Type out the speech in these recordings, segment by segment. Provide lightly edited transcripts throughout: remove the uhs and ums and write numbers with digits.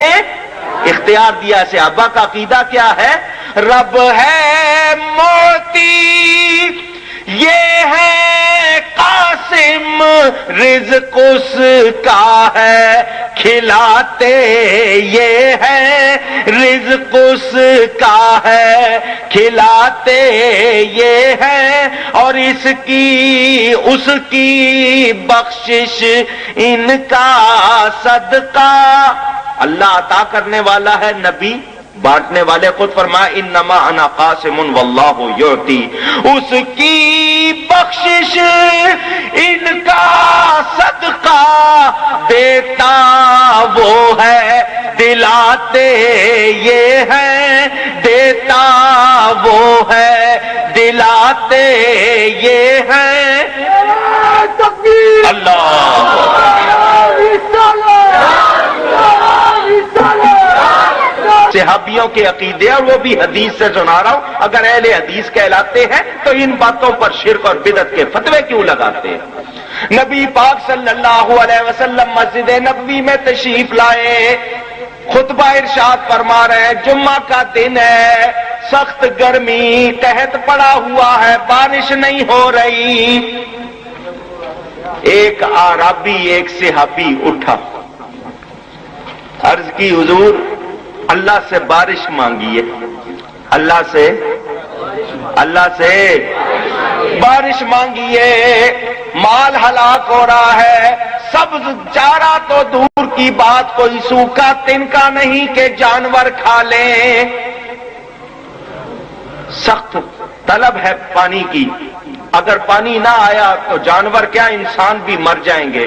اختیار دیا. صحابہ کا عقیدہ کیا ہے؟ رب ہے موتی، یہ ہے قاسم، رزق اس کا ہے کھلاتے یہ ہے، رزق اس کا ہے کھلاتے یہ ہے، اور اس کی بخشش ان کا صدقہ. اللہ عطا کرنے والا ہے، نبی بانٹنے والے. خود فرمایا انما انا قاسم واللہ یعطی، اس کی بخشش ان کا صدقہ دیتا وہ ہے، دلاتے یہ ہے، دیتا وہ ہے، دلاتے یہ ہے. اللہ صحابیوں کے عقیدے، اور وہ بھی حدیث سے سنا رہا ہوں. اگر اہل حدیث کہلاتے ہیں تو ان باتوں پر شرک اور بدعت کے فتوے کیوں لگاتے ہیں؟ نبی پاک صلی اللہ علیہ وسلم مسجد نبوی میں تشریف لائے، خطبہ ارشاد فرما رہے ہیں. جمعہ کا دن ہے، سخت گرمی، قحط پڑا ہوا ہے، بارش نہیں ہو رہی. ایک اعرابی، ایک صحابی اٹھا، عرض کی حضور اللہ سے بارش مانگیے، اللہ سے بارش مانگیے، مال ہلاک ہو رہا ہے، سبز چارہ تو دور کی بات، کوئی سوکھا تنکا نہیں کہ جانور کھا لیں. سخت طلب ہے پانی کی، اگر پانی نہ آیا تو جانور کیا انسان بھی مر جائیں گے.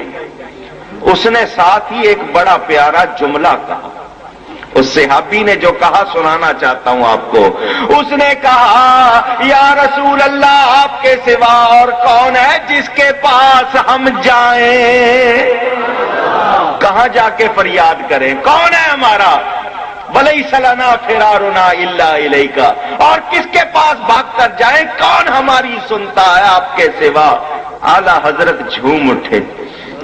اس نے ساتھ ہی ایک بڑا پیارا جملہ کہا. اس صحابی نے جو کہا سنانا چاہتا ہوں آپ کو. اس نے کہا یا رسول اللہ، آپ کے سوا اور کون ہے جس کے پاس ہم جائیں؟ کہاں جا کے فریاد کریں؟ کون ہے ہمارا؟ وَلَيْسَ لَنَا فِرَارُنَا إِلَّا إِلَيْكَ، اور کس کے پاس بھاگ کر جائیں؟ کون ہماری سنتا ہے آپ کے سوا؟ اعلیٰ حضرت جھوم اٹھے.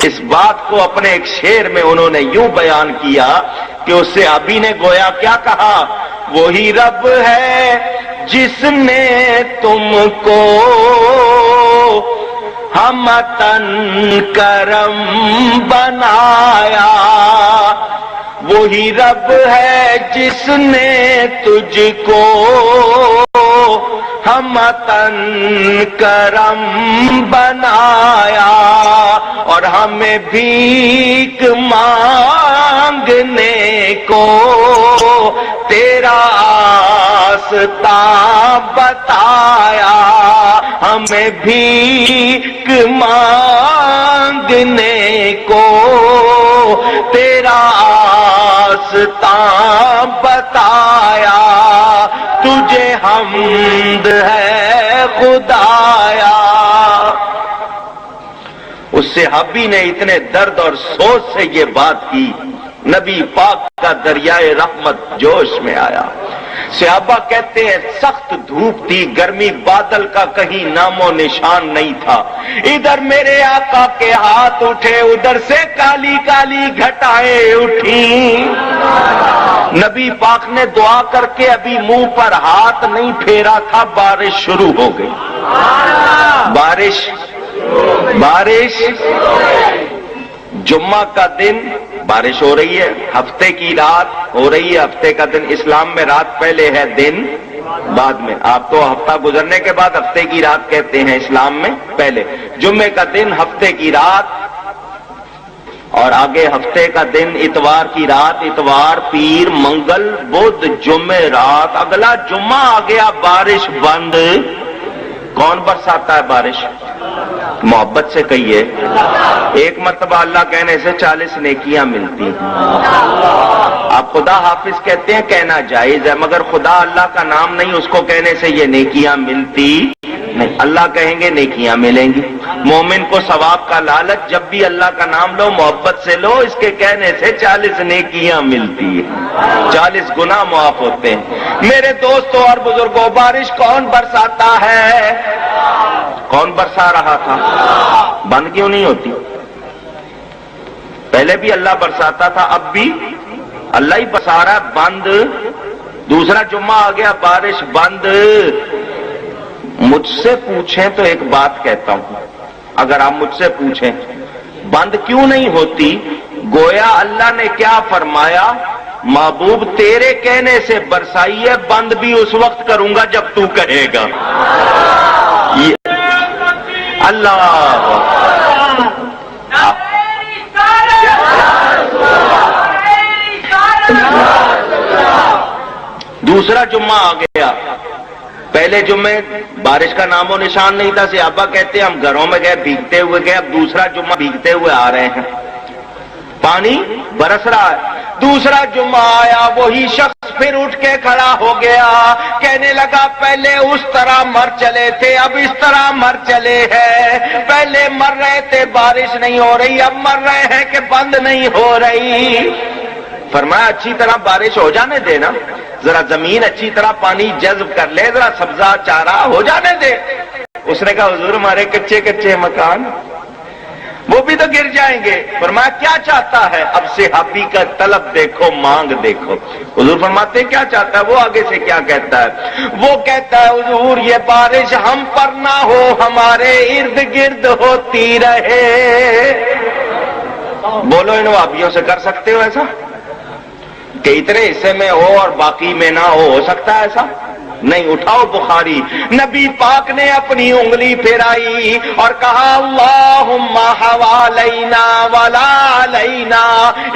اس بات کو اپنے ایک شعر میں انہوں نے یوں بیان کیا کہ اس صحابی نے گویا کیا کہا، وہی رب ہے جس نے تم کو ہمتن کرم بنایا، وہی رب ہے جس نے تجھ کو ہمتن کرم بنایا، اور ہمیں بھیک مانگنے کو تیرا راستہ بتایا، ہمیں بھیک مانگنے کو تیرا راستہ بتایا، تجھے حمد ہے خدایا. اس صحابی نے اتنے درد اور سوچ سے یہ بات کی، نبی پاک کا دریائے رحمت جوش میں آیا. صحابہ کہتے ہیں سخت دھوپ تھی، گرمی، بادل کا کہیں نام و نشان نہیں تھا. ادھر میرے آقا کے ہاتھ اٹھے، ادھر سے کالی کالی گھٹائیں اٹھیں. نبی پاک نے دعا کر کے ابھی منہ پر ہاتھ نہیں پھیرا تھا، بارش شروع ہو گئی. بارش جمعہ کا دن بارش ہو رہی ہے، ہفتے کی رات ہو رہی ہے. ہفتے کا دن اسلام میں رات پہلے ہے، دن بعد میں. آپ تو ہفتہ گزرنے کے بعد ہفتے کی رات کہتے ہیں، اسلام میں پہلے. جمعے کا دن ہفتے کی رات، اور آگے ہفتے کا دن اتوار کی رات، اتوار، پیر، منگل، بدھ، جمعے رات. اگلا جمعہ آ گیا، بارش بند. کون برساتا ہے بارش؟ محبت سے کہیے. ایک مرتبہ اللہ کہنے سے 40 نیکیاں ملتی ہیں. آپ خدا حافظ کہتے ہیں، کہنا جائز ہے، مگر خدا اللہ کا نام نہیں، اس کو کہنے سے یہ نیکیاں ملتی نہیں. اللہ کہیں گے نیکیاں ملیں گی. مومن کو ثواب کا لالچ، جب بھی اللہ کا نام لو محبت سے لو، اس کے کہنے سے 40 نیکیاں ملتی ہیں، 40 گناہ معاف ہوتے ہیں. میرے دوستوں اور بزرگوں، بارش کون برساتا ہے؟ کون برسا رہا تھا؟ بند کیوں نہیں ہوتی؟ پہلے بھی اللہ برساتا تھا، اب بھی اللہ ہی بسا رہا ہے بند. دوسرا جمعہ آ گیا بارش بند. مجھ سے پوچھیں تو ایک بات کہتا ہوں, اگر آپ مجھ سے پوچھیں بند کیوں نہیں ہوتی, گویا اللہ نے کیا فرمایا, محبوب تیرے کہنے سے برسائی ہے, بند بھی اس وقت کروں گا جب تو کہے گا. اللہ دوسرا جمعہ آ گیا. پہلے جمعے بارش کا نام و نشان نہیں تھا, صحابہ کہتے ہیں ہم گھروں میں گئے بھیگتے ہوئے گئے, اب دوسرا جمعہ بھیگتے ہوئے آ رہے ہیں, پانی برس رہا ہے. دوسرا جمعہ آیا, وہی شخص پھر اٹھ کے کھڑا ہو گیا, کہنے لگا پہلے اس طرح مر چلے تھے اب اس طرح مر چلے ہیں, پہلے مر رہے تھے بارش نہیں ہو رہی, اب مر رہے ہیں کہ بند نہیں ہو رہی. فرمایا اچھی طرح بارش ہو جانے دے نا, ذرا زمین اچھی طرح پانی جذب کر لے, ذرا سبزہ چارہ ہو جانے دے. اس نے کہا حضور ہمارے کچے کچے مکان وہ بھی تو گر جائیں گے. فرمایا کیا چاہتا ہے, اب صحابی کا طلب دیکھو, مانگ دیکھو. حضور فرماتے کیا چاہتا ہے, وہ آگے سے کیا کہتا ہے, وہ کہتا ہے حضور یہ بارش ہم پر نہ ہو, ہمارے ارد گرد ہوتی رہے. بولو ان وہابیوں سے کر سکتے ہو ایسا کہ اتنے حصے میں ہو اور باقی میں نہ ہو سکتا ہے ایسا؟ نہیں. اٹھاؤ بخاری, نبی پاک نے اپنی انگلی پھیرائی اور کہا اللہم حوالینا ولا علینا.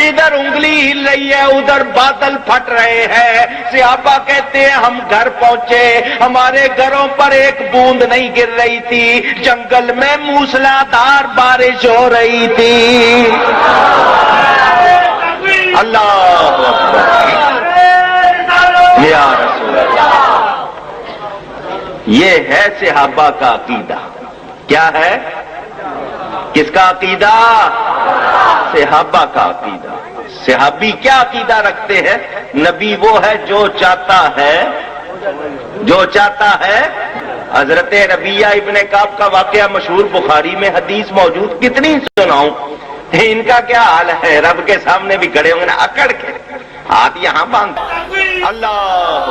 ادھر انگلی ہل رہی ہے, ادھر بادل پھٹ رہے ہیں. صحابہ کہتے ہیں ہم گھر پہنچے, ہمارے گھروں پر ایک بوند نہیں گر رہی تھی, جنگل میں موسلادھار بارش ہو رہی تھی. اللہ اکبر یا رسول اللہ. یہ ہے صحابہ کا عقیدہ. کیا ہے, کس کا عقیدہ؟ صحابہ کا عقیدہ. صحابی کیا عقیدہ رکھتے ہیں؟ نبی وہ ہے جو چاہتا ہے, جو چاہتا ہے. حضرت ربیہ ابن کعب کا واقعہ مشہور, بخاری میں حدیث موجود, کتنی سناؤں. ان کا کیا حال ہے, رب کے سامنے بھی کھڑے ہوں گے نا اکڑ کے, ہاتھ یہاں باندھ. اللہ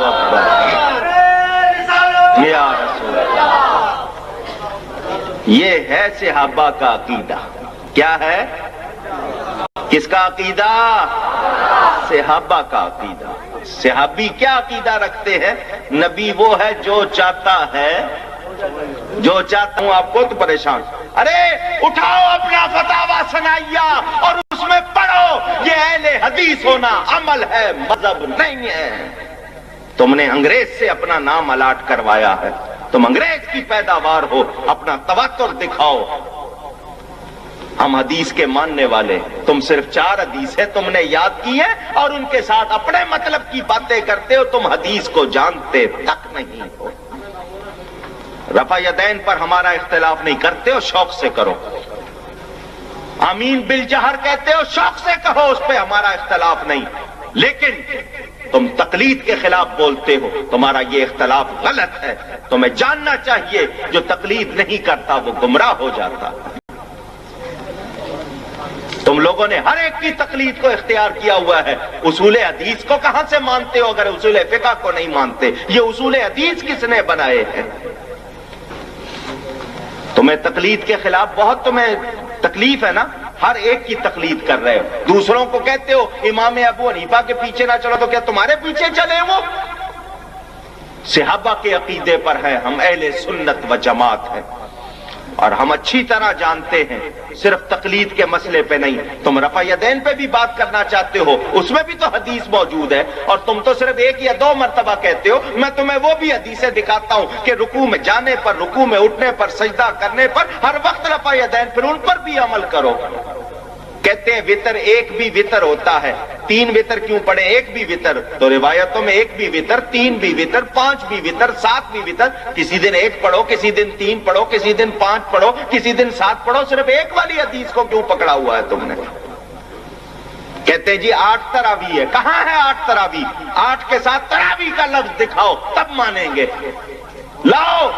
اکبر یا رسول اللہ. یہ ہے صحابہ کا عقیدہ. کیا ہے, کس کا عقیدہ؟ صحابہ کا عقیدہ. صحابی کیا عقیدہ رکھتے ہیں؟ نبی وہ ہے جو چاہتا ہے, جو چاہتا ہوں. آپ کو تو پریشان, ارے اٹھاؤ اپنا فتاوی سنائیہ اور اس میں پڑھو, یہ اہل حدیث ہونا عمل ہے, مذہب نہیں ہے. تم نے انگریز سے اپنا نام الاٹ کروایا ہے, تم انگریز کی پیداوار ہو, اپنا تواتر دکھاؤ. ہم حدیث کے ماننے والے, تم صرف 4 حدیثیں تم نے یاد کی ہیں اور ان کے ساتھ اپنے مطلب کی باتیں کرتے ہو, تم حدیث کو جانتے تک نہیں ہو. رفع یدین پر ہمارا اختلاف نہیں, کرتے ہو شوق سے کرو. آمین بالجہر کہتے ہو, شوق سے کہو, اس پہ ہمارا اختلاف نہیں. لیکن تم تقلید کے خلاف بولتے ہو, تمہارا یہ اختلاف غلط ہے. تمہیں جاننا چاہیے جو تقلید نہیں کرتا وہ گمراہ ہو جاتا. تم لوگوں نے ہر ایک کی تقلید کو اختیار کیا ہوا ہے. اصول حدیث کو کہاں سے مانتے ہو اگر اصول فقہ کو نہیں مانتے؟ یہ اصول حدیث کس نے بنائے ہیں؟ تمہیں تقلید کے خلاف بہت تمہیں تکلیف ہے نا, ہر ایک کی تقلید کر رہے ہو. دوسروں کو کہتے ہو امام ابو حنیفہ کے پیچھے نہ چلو, تو کیا تمہارے پیچھے چلے وہ؟ صحابہ کے عقیدے پر ہے, ہم اہل سنت و جماعت ہیں اور ہم اچھی طرح جانتے ہیں, صرف تقلید کے مسئلے پہ نہیں. تم رفع یدین پہ بھی بات کرنا چاہتے ہو, اس میں بھی تو حدیث موجود ہے اور تم تو صرف 1 یا 2 مرتبہ کہتے ہو. میں تمہیں وہ بھی حدیثیں دکھاتا ہوں کہ رکوع میں جانے پر, رکوع میں اٹھنے پر, سجدہ کرنے پر ہر وقت رفع یدین, پھر ان پر بھی عمل کرو. کہتے ہیں وطر ایک بھی وطر ہوتا ہے, 3 وطر کیوں پڑے, ایک بھی وطر. تو روایتوں میں 1 بھی وطر, 3 بھی وطر, 5 بھی وطر, 7 بھی وطر. کسی دن 1 پڑھو, کسی دن 3 پڑھو, کسی دن 5 پڑھو, کسی دن 7 پڑھو. صرف ایک والی حدیث کو کیوں پکڑا ہوا ہے تم نے؟ کہتے ہیں جی 8 تراویح ہے. کہاں ہے 8 تراویح؟ 8 کے ساتھ تراویح کا لفظ دکھاؤ تب مانیں گے. لاؤ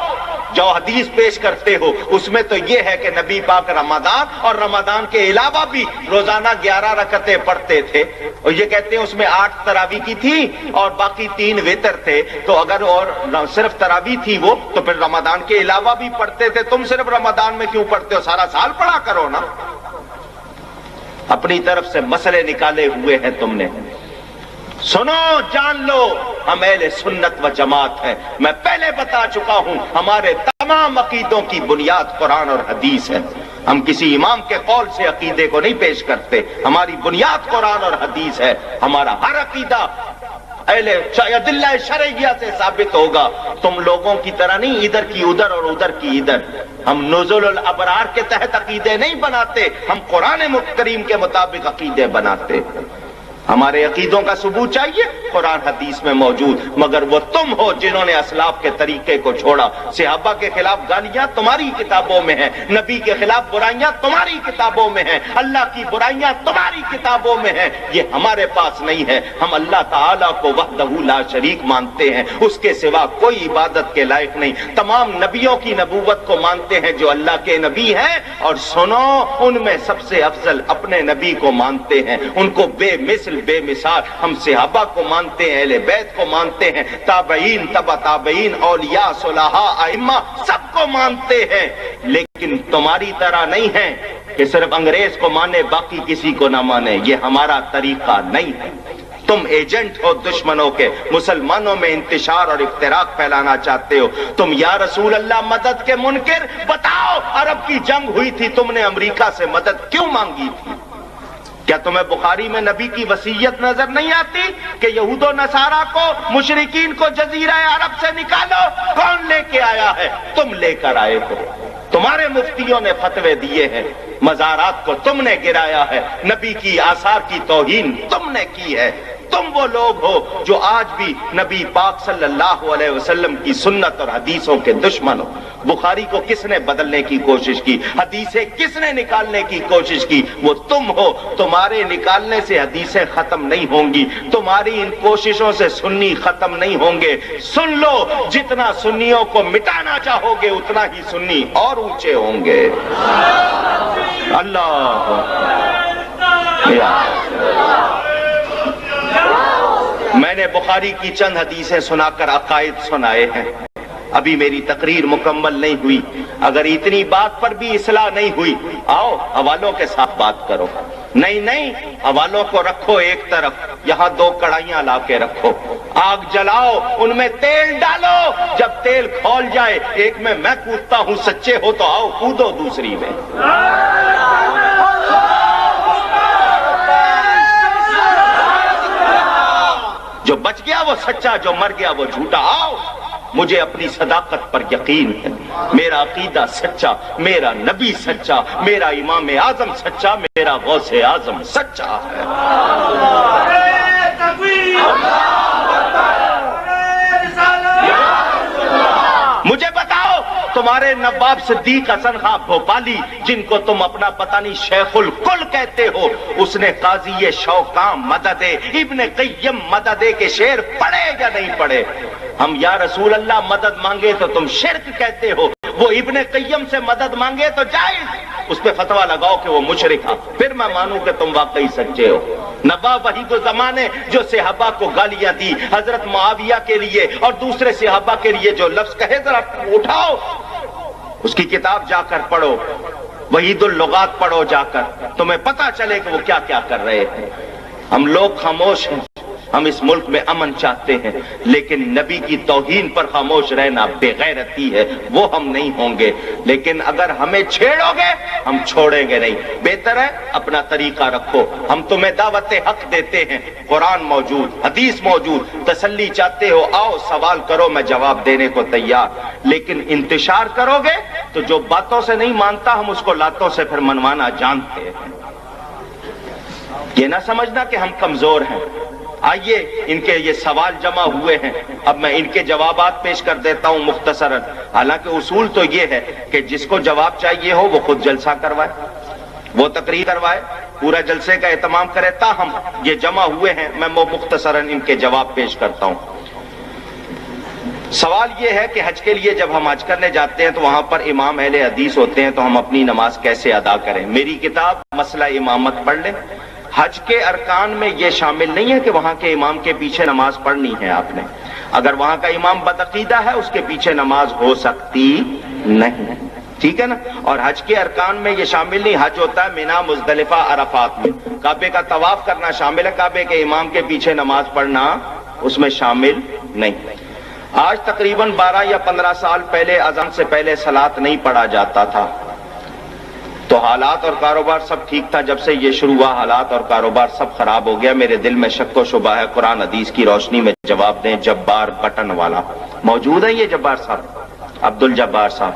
جو حدیث پیش کرتے ہو اس میں تو یہ ہے کہ نبی پاک رمضان اور رمضان کے علاوہ بھی روزانہ 11 رکعتیں پڑھتے تھے، اور یہ کہتے ہیں اس میں 8 تراویح کی تھی اور باقی 3 وتر تھے، تو اگر اور صرف تراویح تھی وہ تو پھر رمضان کے علاوہ بھی پڑھتے تھے، تم صرف رمضان میں کیوں پڑھتے ہو؟ سارا سال پڑھا کرو نا۔ اپنی طرف سے مسئلے نکالے ہوئے ہیں تم نے۔ سنو، جان لو، ہم اہل سنت و جماعت ہیں۔ میں پہلے بتا چکا ہوں ہمارے تمام عقیدوں کی بنیاد قرآن اور حدیث ہے۔ ہم کسی امام کے قول سے عقیدے کو نہیں پیش کرتے، ہماری بنیاد قرآن اور حدیث ہے۔ ہمارا ہر عقیدہ اہل ادلہ شرعیہ سے ثابت ہوگا، تم لوگوں کی طرح نہیں ادھر کی ادھر اور ادھر کی ادھر۔ ہم نزول الابرار کے تحت عقیدے نہیں بناتے، ہم قرآن کریم کے مطابق عقیدے بناتے۔ ہمارے عقیدوں کا ثبوت چاہیے، قرآن حدیث میں موجود، مگر وہ تم ہو جنہوں نے اسلاف کے طریقے کو چھوڑا۔ صحابہ کے خلاف گالیاں تمہاری کتابوں میں ہیں، نبی کے خلاف برائیاں تمہاری کتابوں میں ہیں، اللہ کی برائیاں تمہاری کتابوں میں ہیں، یہ ہمارے پاس نہیں ہے۔ ہم اللہ تعالیٰ کو وحدہ لا شریک مانتے ہیں، اس کے سوا کوئی عبادت کے لائق نہیں۔ تمام نبیوں کی نبوت کو مانتے ہیں جو اللہ کے نبی ہیں، اور سنو، ان میں سب سے افضل اپنے نبی کو مانتے ہیں، ان کو بے مثل بے مثال۔ ہم صحابہ کو مانتے ہیں، اہل بیت کو مانتے ہیں، تابعین، تبع تابعین، اولیاء، صلحاء، ائمہ، سب کو مانتے ہیں، لیکن تمہاری طرح نہیں ہے کہ صرف انگریز کو مانے باقی کسی کو نہ مانے۔ یہ ہمارا طریقہ نہیں ہے۔ تم ایجنٹ ہو دشمنوں کے، مسلمانوں میں انتشار اور افتراق پھیلانا چاہتے ہو۔ تم یا رسول اللہ مدد کے منکر، بتاؤ عرب کی جنگ ہوئی تھی، تم نے امریکہ سے مدد کیوں مانگی تھی؟ کیا تمہیں بخاری میں نبی کی وصیت نظر نہیں آتی کہ یہود و نصارہ کو، مشرکین کو جزیرہ عرب سے نکالو؟ کون لے کے آیا ہے؟ تم لے کر آئے ہو۔ تمہارے مفتیوں نے فتوے دیے ہیں، مزارات کو تم نے گرایا ہے، نبی کی آثار کی توہین تم نے کی ہے۔ تم وہ لوگ ہو جو آج بھی نبی پاک صلی اللہ علیہ وسلم کی سنت اور حدیثوں کے دشمن ہو۔ بخاری کو کس نے بدلنے کی کوشش کی؟ حدیثیں کس نے نکالنے کی کوشش کی؟ وہ تم ہو۔ تمہارے نکالنے سے حدیثیں ختم نہیں ہوں گی، تمہاری ان کوششوں سے سنی ختم نہیں ہوں گے۔ سن لو، جتنا سنیوں کو مٹانا چاہو گے اتنا ہی سنی اور اونچے ہوں گے۔ اللہ میں نے بخاری کی چند حدیثیں سنا کر عقائد سنائے ہیں، ابھی میری تقریر مکمل نہیں ہوئی۔ اگر اتنی بات پر بھی اصلاح نہیں ہوئی، آؤ حوالوں کے ساتھ بات کرو۔ نہیں، حوالوں کو رکھو ایک طرف، یہاں 2 کڑھائیاں لا کے رکھو، آگ جلاؤ، ان میں تیل ڈالو، جب تیل کھول جائے، ایک میں کودتا ہوں، سچے ہو تو آؤ کودو دوسری میں۔ جو بچ گیا وہ سچا، جو مر گیا وہ جھوٹا۔ آؤ، مجھے اپنی صداقت پر یقین ہے، میرا عقیدہ سچا، میرا نبی سچا، میرا امام اعظم سچا، میرا غوث اعظم سچا ہے۔ مجھے بتاؤ، تمہارے نواب صدیق حسن خان بھوپالی، جن کو تم اپنا پتہ نہیں شیخ الکل کہتے ہو، اس نے قاضی شوکاں مدد ابن قیم مدد کے شعر پڑھے یا نہیں پڑھے؟ ہم یا رسول اللہ مدد مانگے تو تم شرک کہتے ہو، وہ ابن قیم سے مدد مانگے تو جائز، اس پہ فتویٰ لگاؤ کہ وہ مشرک ہے، پھر میں مانوں کہ تم واقعی سچے ہو۔ نواب وحید الزمان نے جو صحابہ کو گالیاں دی، حضرت معاویہ کے لیے اور دوسرے صحابہ کے لیے جو لفظ کہے، ذرا اٹھاؤ اس کی کتاب جا کر پڑھو، وحید اللغات پڑھو جا کر، تمہیں پتہ چلے کہ وہ کیا کیا کر رہے ہیں۔ ہم لوگ خاموش ہیں، ہم اس ملک میں امن چاہتے ہیں، لیکن نبی کی توہین پر خاموش رہنا بے غیرتی ہے، وہ ہم نہیں ہوں گے۔ لیکن اگر ہمیں چھیڑو گے ہم چھوڑیں گے نہیں۔ بہتر ہے اپنا طریقہ رکھو، ہم تمہیں دعوت حق دیتے ہیں، قرآن موجود، حدیث موجود، تسلی چاہتے ہو آؤ سوال کرو، میں جواب دینے کو تیار۔ لیکن انتشار کرو گے تو جو باتوں سے نہیں مانتا ہم اس کو لاتوں سے پھر منوانا جانتے ہیں۔ یہ نہ سمجھنا کہ ہم کمزور ہیں۔ آئیے، ان کے یہ سوال جمع ہوئے ہیں، اب میں ان کے جوابات پیش کر دیتا ہوں مختصراً۔ حالانکہ اصول تو یہ ہے کہ جس کو جواب چاہیے ہو وہ خود جلسہ کروائے، وہ تقریر کروائے، پورا جلسے کا اہتمام کرے۔ تاہم یہ جمع ہوئے ہیں، میں مختصراً ان کے جواب پیش کرتا ہوں۔ سوال یہ ہے کہ حج کے لیے جب ہم حج کرنے جاتے ہیں تو وہاں پر امام اہل حدیث ہوتے ہیں تو ہم اپنی نماز کیسے ادا کریں؟ میری کتاب مسئلہ امامت پڑھ لیں. حج کے ارکان میں یہ شامل نہیں ہے کہ وہاں کے امام کے پیچھے نماز پڑھنی ہے آپ نے. اگر وہاں کا امام بدعقیدہ ہے اس کے پیچھے نماز ہو سکتی نہیں. ٹھیک ہے نا. اور حج کے ارکان میں یہ شامل نہیں. حج ہوتا ہے مینا، مزدلفہ، عرفات میں. کعبے کا طواف کرنا شامل ہے، کعبے کے امام کے پیچھے نماز پڑھنا اس میں شامل نہیں. آج تقریباً 12 یا 15 سال پہلے اذان سے پہلے صلاۃ نہیں پڑھا جاتا تھا تو حالات اور کاروبار سب ٹھیک تھا. جب سے یہ شروع ہوا حالات اور کاروبار سب خراب ہو گیا. میرے دل میں شک و شبہ ہے. قرآن حدیث کی روشنی میں جواب دیں. جبار بٹن والا موجود ہے؟ یہ جبار صاحب، عبد الجبار صاحب،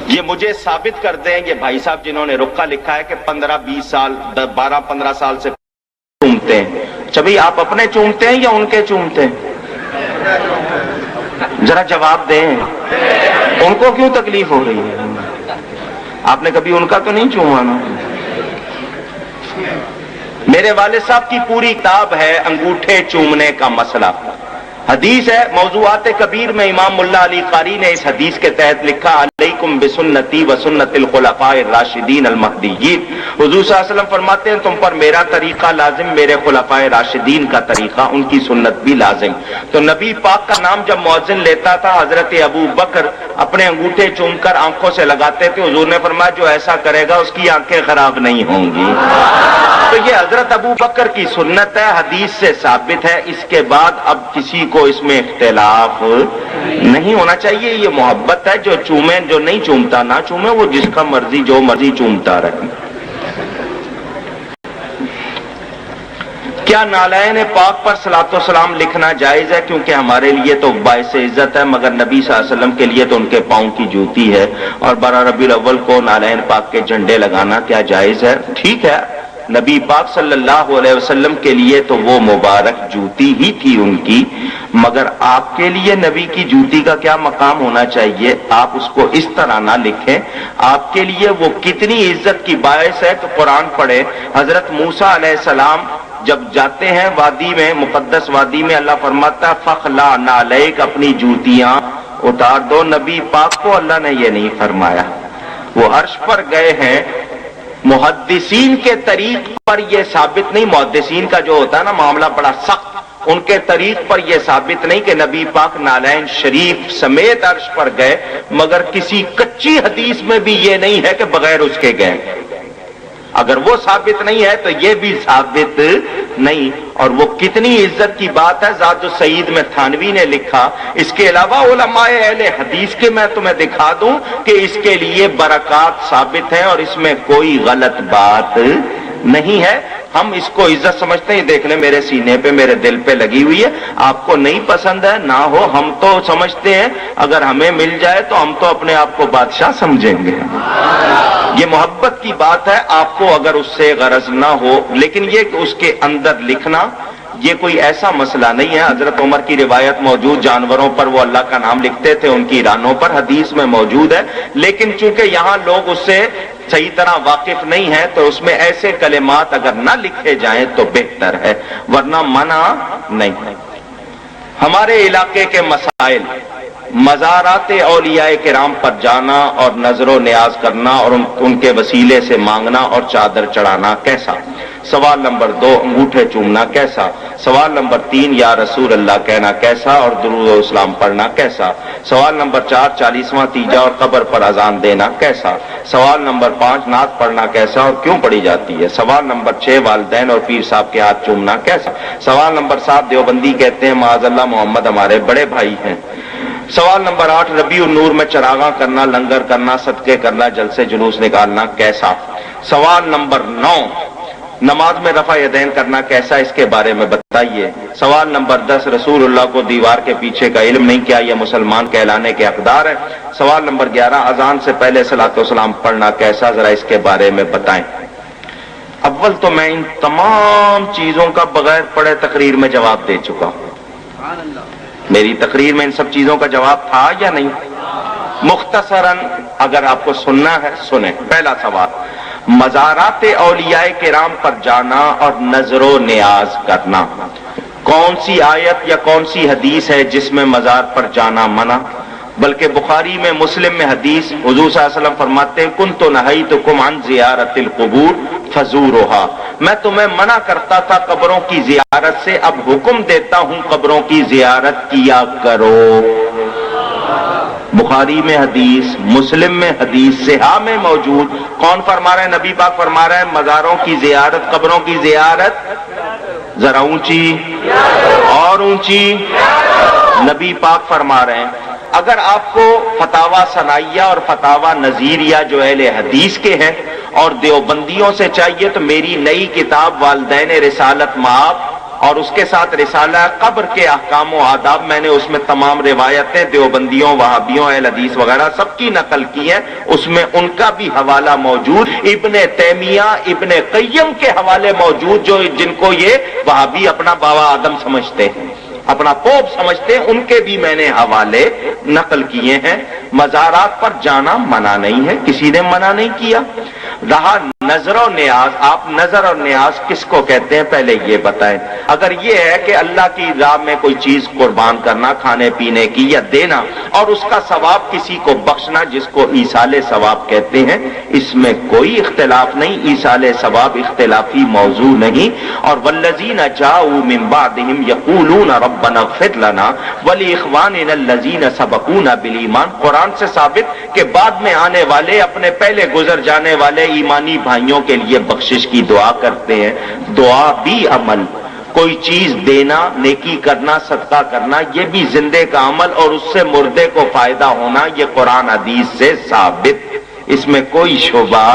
یہ مجھے ثابت کر دیں. یہ بھائی صاحب جنہوں نے رقہ لکھا ہے کہ 15-20 سال 12-15 سال سے چومتے ہیں. اچھا بھائی، آپ اپنے چومتے ہیں یا ان کے چومتے ہیں؟ ذرا جواب دیں. ان کو کیوں تکلیف ہو رہی ہے؟ آپ نے کبھی ان کا تو نہیں چوما نا؟ میرے والد صاحب کی پوری کتاب ہے انگوٹھے چومنے کا مسئلہ. حدیث ہے موضوعات کبیر میں امام ملا علی قاری نے اس حدیث کے تحت لکھا علیکم بسنتی و سنت الخلفاء الراشدین المہدیین. حضور صلی اللہ علیہ وسلم فرماتے ہیں تم پر میرا طریقہ لازم، میرے خلفاء راشدین کا طریقہ، ان کی سنت بھی لازم. تو نبی پاک کا نام جب مؤذن لیتا تھا حضرت ابو بکر اپنے انگوٹھے چوم کر آنکھوں سے لگاتے تھے. حضور نے فرمایا جو ایسا کرے گا اس کی آنکھیں خراب نہیں ہوں گی. تو یہ حضرت ابو بکر کی سنت ہے، حدیث سے ثابت ہے. اس کے بعد اب کسی کو اس میں اختلاف نہیں ہونا چاہیے. یہ محبت ہے. جو چومے، جو نہیں چومتا نہ چومے، وہ جس کا مرضی جو مرضی چومتا رہے. کیا نالین پاک پر صلاۃ و سلام لکھنا جائز ہے؟ کیونکہ ہمارے لیے تو باعث عزت ہے، مگر نبی صلی اللہ علیہ وسلم کے لیے تو ان کے پاؤں کی جوتی ہے. اور 12 ربیع الاول کو نالین پاک کے جھنڈے لگانا کیا جائز ہے؟ ٹھیک ہے، نبی پاک صلی اللہ علیہ وسلم کے لیے تو وہ مبارک جوتی ہی تھی ان کی، مگر آپ کے لیے نبی کی جوتی کا کیا مقام ہونا چاہیے؟ آپ اس کو اس طرح نہ لکھیں. آپ کے لیے وہ کتنی عزت کی باعث ہے کہ قرآن پڑھے. حضرت موسیٰ علیہ السلام جب جاتے ہیں وادی میں، مقدس وادی میں، اللہ فرماتا ہے فخلا نعلیک، اپنی جوتیاں اتار دو. نبی پاک کو اللہ نے یہ نہیں فرمایا. وہ عرش پر گئے ہیں. محدثین کے طریق پر یہ ثابت نہیں، محدثین کا جو ہوتا ہے نا معاملہ بڑا سخت، ان کے طریق پر یہ ثابت نہیں کہ نبی پاک نالین شریف سمیت عرش پر گئے، مگر کسی کچی حدیث میں بھی یہ نہیں ہے کہ بغیر اس کے گئے. اگر وہ ثابت نہیں ہے تو یہ بھی ثابت نہیں. اور وہ کتنی عزت کی بات ہے. ذات السعید میں تھانوی نے لکھا، اس کے علاوہ علماء اہل حدیث کے میں تمہیں دکھا دوں کہ اس کے لیے برکات ثابت ہیں اور اس میں کوئی غلط بات نہیں ہے. ہم اس کو عزت سمجھتے ہیں. دیکھ لیں میرے سینے پہ، میرے دل پہ لگی ہوئی ہے. آپ کو نہیں پسند ہے نہ ہو، ہم تو سمجھتے ہیں اگر ہمیں مل جائے تو ہم تو اپنے آپ کو بادشاہ سمجھیں گے. یہ محبت کی بات ہے. آپ کو اگر اس سے غرض نہ ہو، لیکن یہ کہ اس کے اندر لکھنا یہ کوئی ایسا مسئلہ نہیں ہے. حضرت عمر کی روایت موجود، جانوروں پر وہ اللہ کا نام لکھتے تھے، ان کی رانوں پر، حدیث میں موجود ہے. لیکن چونکہ یہاں لوگ اس سے صحیح طرح واقف نہیں ہے تو اس میں ایسے کلمات اگر نہ لکھے جائیں تو بہتر ہے، ورنہ منع نہیں. ہمارے علاقے کے مسائل، مزارات اولیاء کرام پر جانا اور نظر و نیاز کرنا اور ان کے وسیلے سے مانگنا اور چادر چڑھانا کیسا؟ سوال نمبر 2 انگوٹھے چومنا کیسا؟ سوال نمبر 3 یا رسول اللہ کہنا کیسا اور درود و اسلام پڑھنا کیسا؟ سوال نمبر 4 40واں تیجا اور قبر پر اذان دینا کیسا؟ سوال نمبر 5 نعت پڑھنا کیسا اور کیوں پڑھی جاتی ہے؟ سوال نمبر 6 والدین اور پیر صاحب کے ہاتھ چومنا کیسا؟ سوال نمبر 7 دیوبندی کہتے ہیں معاذ اللہ محمد ہمارے بڑے بھائی ہیں. سوال نمبر 8 ربیع النور میں چراغاں کرنا، لنگر کرنا، صدقے کرنا، جلسے جلوس نکالنا کیسا؟ سوال نمبر 9 نماز میں رفع یدین کرنا کیسا؟ اس کے بارے میں بتائیے. سوال نمبر 10 رسول اللہ کو دیوار کے پیچھے کا علم نہیں، کیا یہ مسلمان کہلانے کے حقدار ہے؟ سوال نمبر 11 اذان سے پہلے صلاۃ و سلام پڑھنا کیسا؟ ذرا اس کے بارے میں بتائیں. اول تو میں ان تمام چیزوں کا بغیر پڑھے تقریر میں جواب دے چکا ہوں. میری تقریر میں ان سب چیزوں کا جواب تھا یا نہیں؟ مختصراً اگر آپ کو سننا ہے سنیں. پہلا سوال، مزارات اولیاء کرام پر جانا اور نظر و نیاز کرنا. کون سی آیت یا کون سی حدیث ہے جس میں مزار پر جانا منع؟ بلکہ بخاری میں، مسلم میں حدیث حضور صلی اللہ علیہ وسلم فرماتے ہیں کنت نہیتکم عن زیارت القبور فزوروها، میں تمہیں منع کرتا تھا قبروں کی زیارت سے، اب حکم دیتا ہوں قبروں کی زیارت کیا کرو۔ بخاری میں حدیث، مسلم میں حدیث، صحاح میں موجود۔ کون فرما رہے ہیں؟ نبی پاک فرما رہے ہیں مزاروں کی زیارت، قبروں کی زیارت، ذرا اونچی اور اونچی، نبی پاک فرما رہے ہیں۔ اگر آپ کو فتاوی ثنائیہ اور فتاوی نظیریہ جو اہل حدیث کے ہیں اور دیوبندیوں سے چاہیے تو میری نئی کتاب والدین رسالت مآب اور اس کے ساتھ رسالہ قبر کے احکام و آداب، میں نے اس میں تمام روایتیں دیوبندیوں، وہابیوں، اہل حدیث وغیرہ سب کی نقل کی ہیں، اس میں ان کا بھی حوالہ موجود، ابن تیمیہ، ابن قیم کے حوالے موجود، جو جن کو یہ وہابی اپنا بابا آدم سمجھتے ہیں، اپنا پوپ سمجھتے ہیں، ان کے بھی میں نے حوالے نقل کیے ہیں۔ مزارات پر جانا منع نہیں ہے، کسی نے منع نہیں کیا۔ رہا نظر و نیاز، آپ نظر اور نیاز کس کو کہتے ہیں پہلے یہ بتائیں۔ اگر یہ ہے کہ اللہ کی راہ میں کوئی چیز قربان کرنا، کھانے پینے کی یا دینا، اور اس کا ثواب کسی کو بخشنا، جس کو ایصال ثواب کہتے ہیں، اس میں کوئی اختلاف نہیں، ایصال ثواب اختلافی موضوع نہیں۔ اور والذین جاءوا من بعدهم یقولون ربنا اغفر لنا ولاخواننا الذین سبقونا بالایمان، قرآن سے ثابت کہ بعد میں آنے والے اپنے پہلے گزر جانے والے ایمانی بھائیوں کے لیے بخشش کی دعا کرتے ہیں۔ دعا بھی عمل، کوئی چیز دینا، نیکی کرنا، صدقہ کرنا، یہ بھی زندے کا عمل، اور اس سے مردے کو فائدہ ہونا، یہ قرآن حدیث سے ثابت، اس میں کوئی شبہ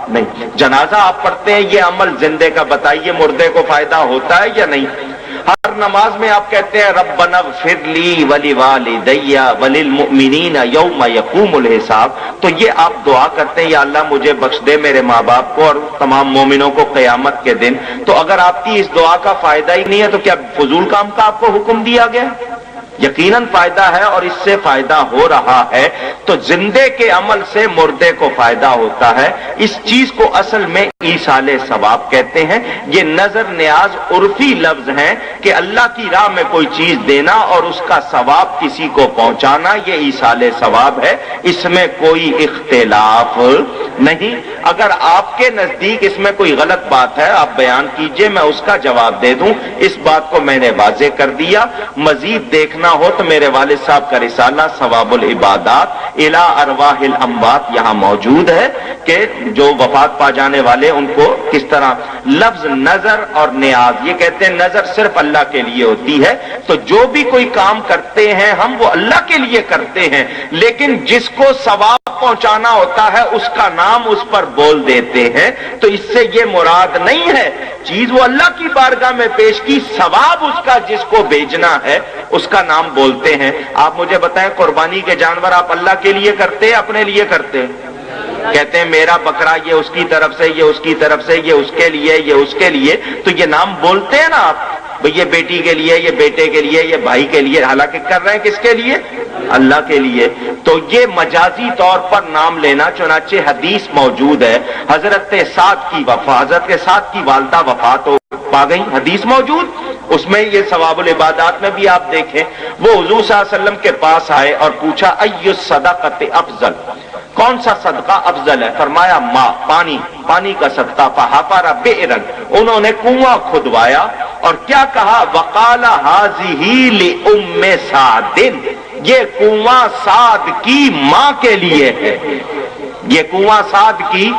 نہیں۔ جنازہ آپ پڑھتے ہیں، یہ عمل زندے کا، بتائیے مردے کو فائدہ ہوتا ہے یا نہیں؟ ہر نماز میں آپ کہتے ہیں ربنا اغفر لی ولوالدی وللمؤمنین یوم یقوم الحساب، تو یہ آپ دعا کرتے ہیں یا اللہ مجھے بخش دے، میرے ماں باپ کو اور تمام مومنوں کو قیامت کے دن۔ تو اگر آپ کی اس دعا کا فائدہ ہی نہیں ہے تو کیا فضول کام کا آپ کو حکم دیا گیا؟ یقیناً فائدہ ہے، اور اس سے فائدہ ہو رہا ہے۔ تو زندے کے عمل سے مردے کو فائدہ ہوتا ہے، اس چیز کو اصل میں ایصال ثواب کہتے ہیں۔ یہ نظر نیاز عرفی لفظ ہیں کہ اللہ کی راہ میں کوئی چیز دینا اور اس کا ثواب کسی کو پہنچانا، یہ ایصال ثواب ہے، اس میں کوئی اختلاف نہیں۔ اگر آپ کے نزدیک اس میں کوئی غلط بات ہے آپ بیان کیجئے، میں اس کا جواب دے دوں۔ اس بات کو میں نے واضح کر دیا۔ مزید دیکھنا ہو تو میرے والد صاحب کا رسالہ ثواب العبادات الی ارواح الاموات یہاں موجود ہے، کہ جو وفات پا جانے والے ان کو کس طرح لفظ نظر اور نیاز، یہ کہتے ہیں نظر صرف اللہ کے لیے ہوتی ہے، تو جو بھی کوئی کام کرتے ہیں ہم وہ اللہ کے لیے کرتے ہیں، لیکن جس کو ثواب پہنچانا ہوتا ہے اس کا نام اس پر بول دیتے ہیں، تو اس سے یہ مراد نہیں ہے چیز وہ اللہ کی بارگاہ میں پیش کی، ثواب اس کا جس کو بھیجنا ہے اس کا نام بولتے ہیں۔ آپ مجھے بتائیں قربانی کے جانور آپ اللہ کے لیے کرتے ہیں اپنے لیے کرتے ہیں؟ کہتے ہیں میرا بکرا یہ اس کی طرف سے، یہ اس کی طرف سے، یہ اس کے لیے، یہ اس کے لیے، تو یہ نام بولتے ہیں نا آپ، یہ بیٹی کے لیے، یہ بیٹے کے لیے، یہ بھائی کے لیے، حالانکہ کر رہے ہیں کس کے لیے؟ اللہ کے لیے۔ تو یہ مجازی طور پر نام لینا، چنانچہ حدیث موجود ہے، حضرت سعد کی وفات، حضرت سعد کی والدہ وفات ہو پا گئی، حدیث موجود، اس میں یہ ثواب العبادات میں بھی آپ دیکھیں، وہ حضور صلی اللہ علیہ وسلم کے پاس آئے اور پوچھا ای الصدقۃ افضل، کون سا صدقہ افضل ہے؟ فرمایا ماء، پانی، پانی کا صدقہ، فحفر بئرا، انہوں نے کنواں کھدوایا، اور کیا کہا؟ وقال ھذہ لأم سعد، یہ کنواں سعد کی ماں کے لیے ہے، یہ کنواں سعد کی،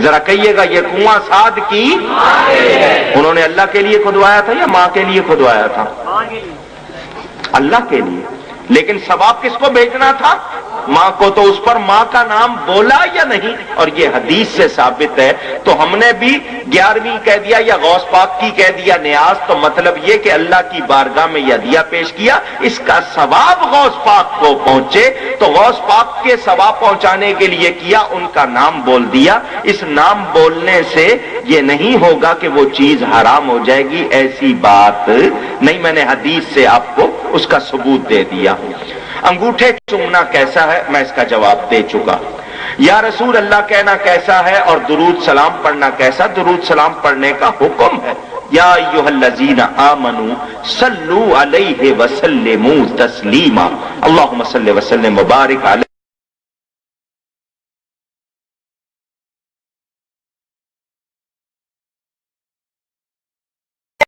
ذرا کہیے گا، یہ کنواں سعد کی، انہوں نے اللہ کے لیے کھدوایا تھا یا ماں کے لیے کھدوایا تھا؟ اللہ کے لیے، لیکن ثواب کس کو بھیجنا تھا؟ ماں کو، تو اس پر ماں کا نام بولا یا نہیں؟ اور یہ حدیث سے ثابت ہے۔ تو ہم نے بھی 11ویں کہہ دیا یا غوث پاک کی کہہ دیا نیاز، تو مطلب یہ کہ اللہ کی بارگاہ میں یہ ہدیہ پیش کیا، اس کا ثواب غوث پاک کو پہنچے، تو غوث پاک کے ثواب پہنچانے کے لیے کیا، ان کا نام بول دیا۔ اس نام بولنے سے یہ نہیں ہوگا کہ وہ چیز حرام ہو جائے گی، ایسی بات نہیں، میں نے حدیث سے آپ کو اس کا ثبوت دے دیا۔ انگوٹھے چومنا کیسا ہے؟ میں اس کا جواب دے چکا۔ یا رسول اللہ کہنا کیسا ہے اور درود سلام پڑھنا کیسا؟ درود سلام پڑھنے کا حکم ہے، یا ایھا الذین آمنوا صلوا علیہ وسلموا تسلیما اللہم صل وسلم وبارک علیہ